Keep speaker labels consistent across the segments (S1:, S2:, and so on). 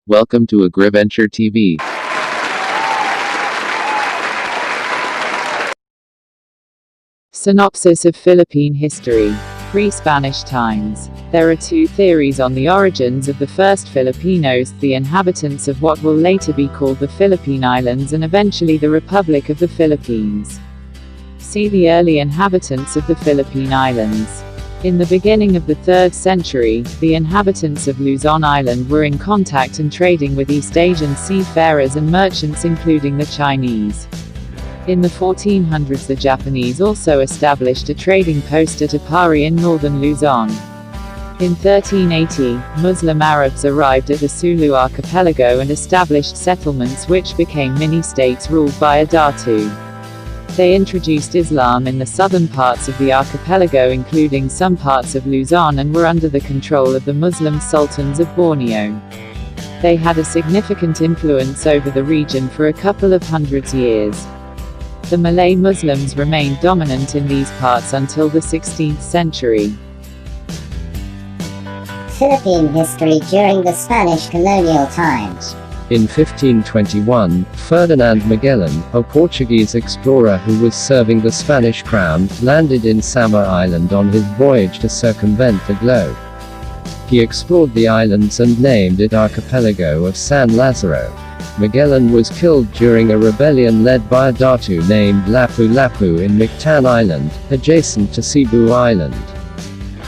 S1: Welcome to Agriventure TV.
S2: Synopsis of Philippine history. Pre-Spanish times. There are two theories on the origins of the first Filipinos, the inhabitants of what will later be called the Philippine Islands and eventually the Republic of the Philippines. See the early inhabitants of the Philippine Islands. In the beginning of the 3rd century, the inhabitants of Luzon Island were in contact and trading with East Asian seafarers and merchants including the Chinese. In the 1400s the Japanese also established a trading post at Apari in northern Luzon. In 1380, Muslim Arabs arrived at the Sulu archipelago and established settlements which became mini-states ruled by a Datu. They introduced Islam in the southern parts of the archipelago including some parts of Luzon and were under the control of the Muslim sultans of Borneo. They had a significant influence over the region for a couple of hundreds years. The Malay Muslims remained dominant in these parts until the 16th century.
S3: Philippine history during the Spanish colonial times.
S4: In 1521, Ferdinand Magellan, a Portuguese explorer who was serving the Spanish crown, landed in Samar Island on his voyage to circumvent the globe. He explored the islands and named it Archipelago of San Lazaro. Magellan was killed during a rebellion led by a Datu named Lapu-Lapu in Mactan Island, adjacent to Cebu Island.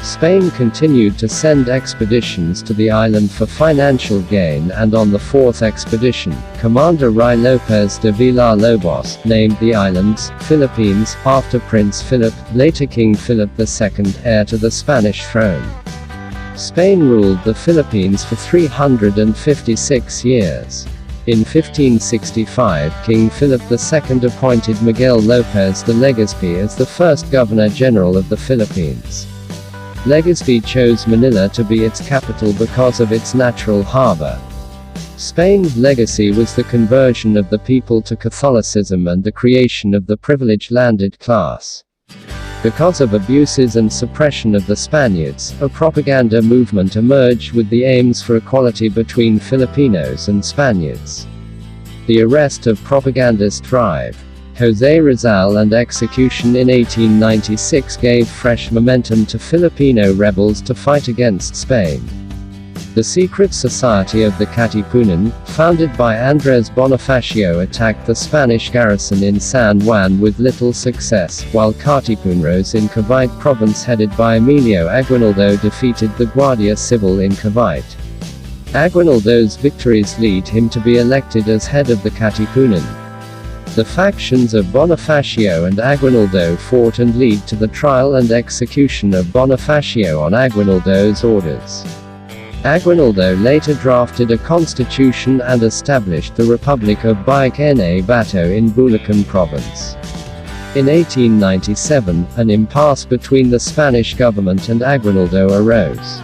S4: Spain continued to send expeditions to the island for financial gain, and on the 4th expedition, Commander Ruy Lopez de Villalobos named the islands Philippines after Prince Philip, later King Philip II, heir to the Spanish throne. Spain ruled the Philippines for 356 years. In 1565, King Philip II appointed Miguel Lopez de Legazpi as the first Governor-General of the Philippines. Legazpi chose Manila to be its capital because of its natural harbor. Spain's legacy was the conversion of the people to Catholicism and the creation of the privileged landed class. Because of abuses and suppression of the Spaniards, a propaganda movement emerged with the aims for equality between Filipinos and Spaniards. The arrest of propagandist Drive José Rizal and execution in 1896 gave fresh momentum to Filipino rebels to fight against Spain. The secret society of the Katipunan, founded by Andrés Bonifacio, attacked the Spanish garrison in San Juan with little success, while Katipunros in Cavite province headed by Emilio Aguinaldo defeated the Guardia Civil in Cavite. Aguinaldo's victories lead him to be elected as head of the Katipunan. The factions of Bonifacio and Aguinaldo fought and lead to the trial and execution of Bonifacio on Aguinaldo's orders. Aguinaldo later drafted a constitution and established the Republic of Bike-na Bato in Bulacan province. In 1897, an impasse between the Spanish government and Aguinaldo arose.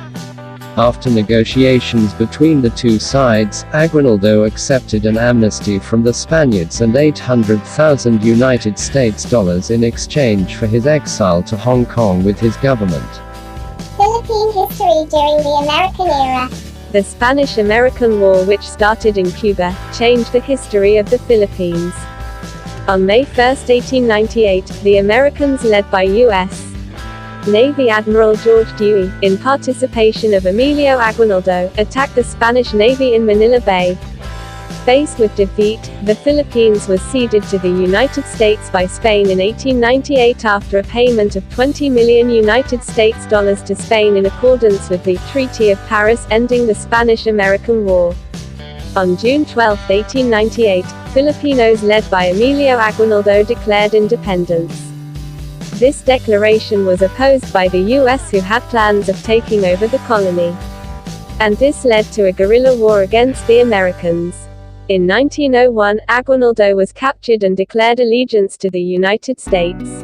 S4: After negotiations between the two sides, Aguinaldo accepted an amnesty from the Spaniards and 800,000 United States dollars in exchange for his exile to Hong Kong with his government.
S3: Philippine history during the American era.
S5: The Spanish-American War, which started in Cuba, changed the history of the Philippines. On May 1, 1898, the Americans, led by U.S. Navy Admiral George Dewey, in participation of Emilio Aguinaldo, attacked the Spanish Navy in Manila Bay. Faced with defeat, the Philippines was ceded to the United States by Spain in 1898 after a payment of $20 million United States dollars to Spain in accordance with the Treaty of Paris ending the Spanish-American War. On June 12, 1898, Filipinos led by Emilio Aguinaldo declared independence. This declaration was opposed by the U.S., who had plans of taking over the colony. And this led to a guerrilla war against the Americans. In 1901, Aguinaldo was captured and declared allegiance to the United States.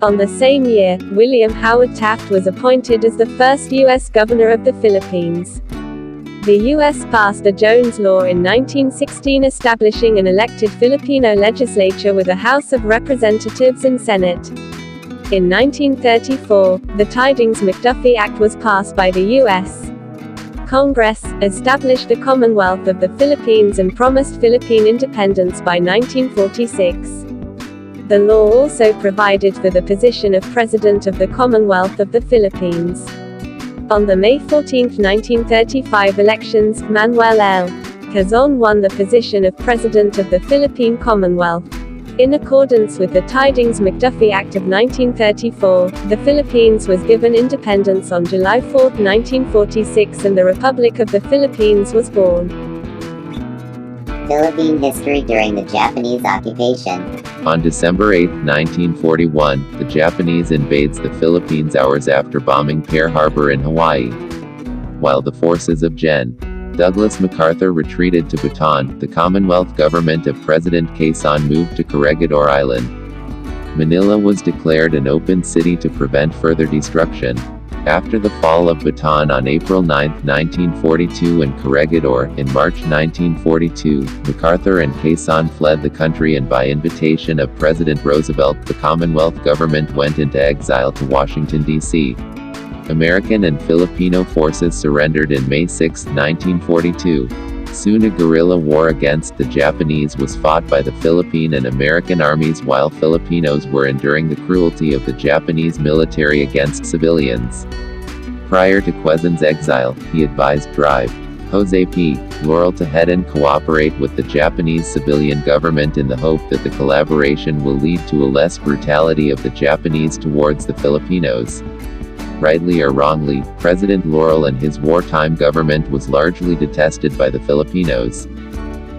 S5: On the same year, William Howard Taft was appointed as the first U.S. governor of the Philippines. The U.S. passed the Jones Law in 1916, establishing an elected Filipino legislature with a House of Representatives and Senate. In 1934, the Tidings-McDuffie Act was passed by the U.S. Congress established the Commonwealth of the Philippines and promised Philippine independence by 1946. The law also provided for the position of President of the Commonwealth of the Philippines. On the May 14, 1935 elections, Manuel L. Quezon won the position of President of the Philippine Commonwealth. In accordance with the Tidings-McDuffie Act of 1934, the Philippines was given independence on July 4, 1946, and the Republic of the Philippines was born.
S3: Philippine history during the Japanese occupation.
S1: On December 8, 1941, the Japanese invades the Philippines hours after bombing Pearl Harbor in Hawaii. While the forces of Gen. Douglas MacArthur retreated to Bhutan, the Commonwealth government of President Quezon moved to Corregidor Island. Manila was declared an open city to prevent further destruction. After the fall of Bhutan on April 9, 1942 and Corregidor, in March 1942, MacArthur and Quezon fled the country, and by invitation of President Roosevelt, the Commonwealth government went into exile to Washington, D.C. American and Filipino forces surrendered in May 6, 1942. Soon a guerrilla war against the Japanese was fought by the Philippine and American armies while Filipinos were enduring the cruelty of the Japanese military against civilians. Prior to Quezon's exile, he advised Drive. Jose P. Laurel to head and cooperate with the Japanese civilian government in the hope that the collaboration will lead to a less brutality of the Japanese towards the Filipinos. Rightly or wrongly, President Laurel and his wartime government was largely detested by the Filipinos.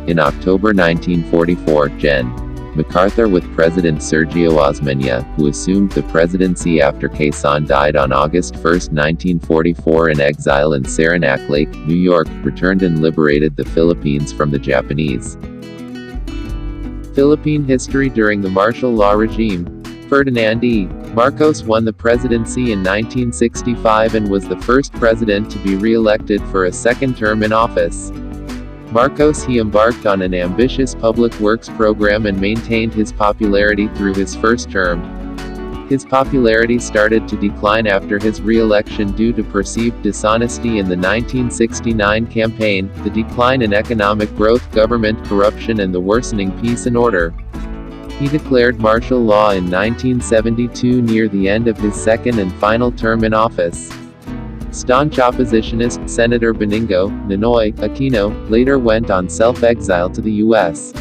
S1: In October 1944, Gen. MacArthur with President Sergio Osmeña, who assumed the presidency after Quezon died on August 1, 1944 in exile in Saranac Lake, New York, returned and liberated the Philippines from the Japanese. Philippine history during the martial law regime. Ferdinand E. Marcos won the presidency in 1965 and was the first president to be re-elected for a second term in office. He embarked on an ambitious public works program and maintained his popularity through his first term. His popularity started to decline after his re-election due to perceived dishonesty in the 1969 campaign, the decline in economic growth, government corruption, and the worsening peace and order. He declared martial law in 1972 near the end of his second and final term in office. Staunch oppositionist, Senator Benigno Ninoy Aquino, later went on self-exile to the U.S.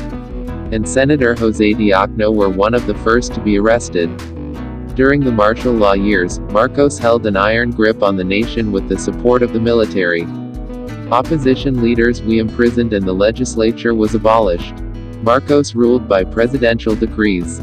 S1: and Senator Jose Diokno were one of the first to be arrested. During the martial law years, Marcos held an iron grip on the nation with the support of the military. Opposition leaders were imprisoned and the legislature was abolished. Marcos ruled by presidential decrees.